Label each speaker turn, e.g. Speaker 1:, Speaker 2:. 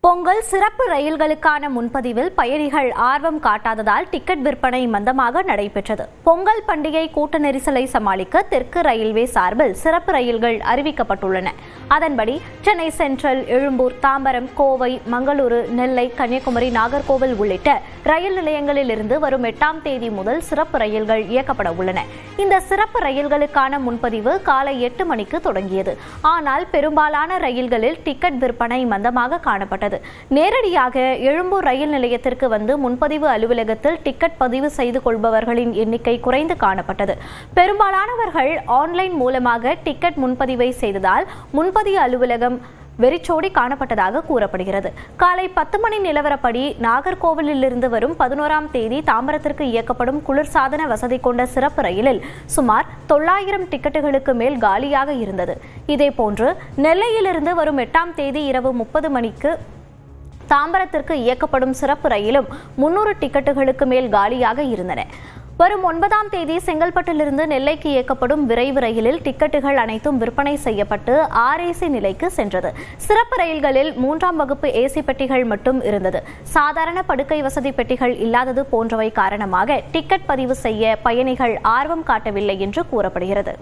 Speaker 1: பொங்கல் சிறப்பு ரயில்களுக்கான முன்பதிவில் பயணிகள் ஆர்வம் காட்டாததால் டிக்கெட் விற்பனை மந்தமாக நடைபெற்றது. பொங்கல் பண்டிகை கூட்ட நெரிசலை சமாளிக்க தெற்கு ரயில்வே சார்பில் சிறப்பு ரயில்கள் அறிவிக்கப்பட்டுள்ளன. அதன்படி சென்னை சென்ட்ரல், எழும்பூர், தாம்பரம், கோவை, மங்களூரு, நெல்லை, கன்னியாகுமரி, நாகர்கோவில் உள்ளிட்ட ரயில் நிலையங்களில் இருந்து வரும் 8ஆம் தேதி முதல் சிறப்பு ரயில்கள் இயக்கப்பட உள்ளன. இந்த சிறப்பு ரயில்களுக்கான முன்பதிவு காலை 8 மணிக்கு தொடங்கியது. ஆனால் பெரும்பாலான ரயில்களில் டிக்கெட் விற்பனை மந்தமாக காணப்பட்டது. நேரடியாக எழும்பூர் ரயில் நிலையத்திற்கு வந்து முன்பதிவு அலுவலகத்தில் டிக்கெட் பதிவு செய்து கொள்பவர்களின் எண்ணிக்கை குறைந்து காணப்பட்டது. பெரும்பாலானவர்கள் ஆன்லைன் மூலமாக டிக்கெட் முன்பதிவை செய்ததால் முன்பதிவு அலுவலகம் வெறிச்சோடி காணப்பட்டதாக கூறப்படுகிறது. காலை 10 மணி நிலவரப்படி நாகர்கோவிலில் இருந்து வரும் 11ஆம் தேதி தாம்பரத்திற்கு இயக்கப்படும் குளிர்சாதன வசதி கொண்ட சிறப்பு ரயிலில் சுமார் 900 டிக்கெட்டுகளுக்கு மேல் காலியாக இருந்தது. இதேபோன்று நெல்லையிலிருந்து வரும் 8ஆம் தேதி இரவு 30 மணிக்கு தாம்பரத்திற்கு இயக்கப்படும் சிறப்பு ரயிலும் 300 டிக்கெட்டுகளுக்கு மேல் காலியாக இருந்தன. வரும் 9ஆம் தேதி செங்கல்பட்டிலிருந்து நெல்லைக்கு இயக்கப்படும் விரைவு ரயிலில் டிக்கெட்டுகள் அனைத்தும் விற்பனை செய்யப்பட்டு RAC நிலைக்கு சென்றது. சிறப்பு ரயில்களில் 3ஆம் வகுப்பு AC பெட்டிகள் மட்டும் இருந்தது. சாதாரண படுக்கை வசதி பெட்டிகள் இல்லாதது போன்றவை காரணமாக டிக்கெட் பதிவு செய்ய பயணிகள் ஆர்வம் காட்டவில்லை என்று கூறப்படுகிறது.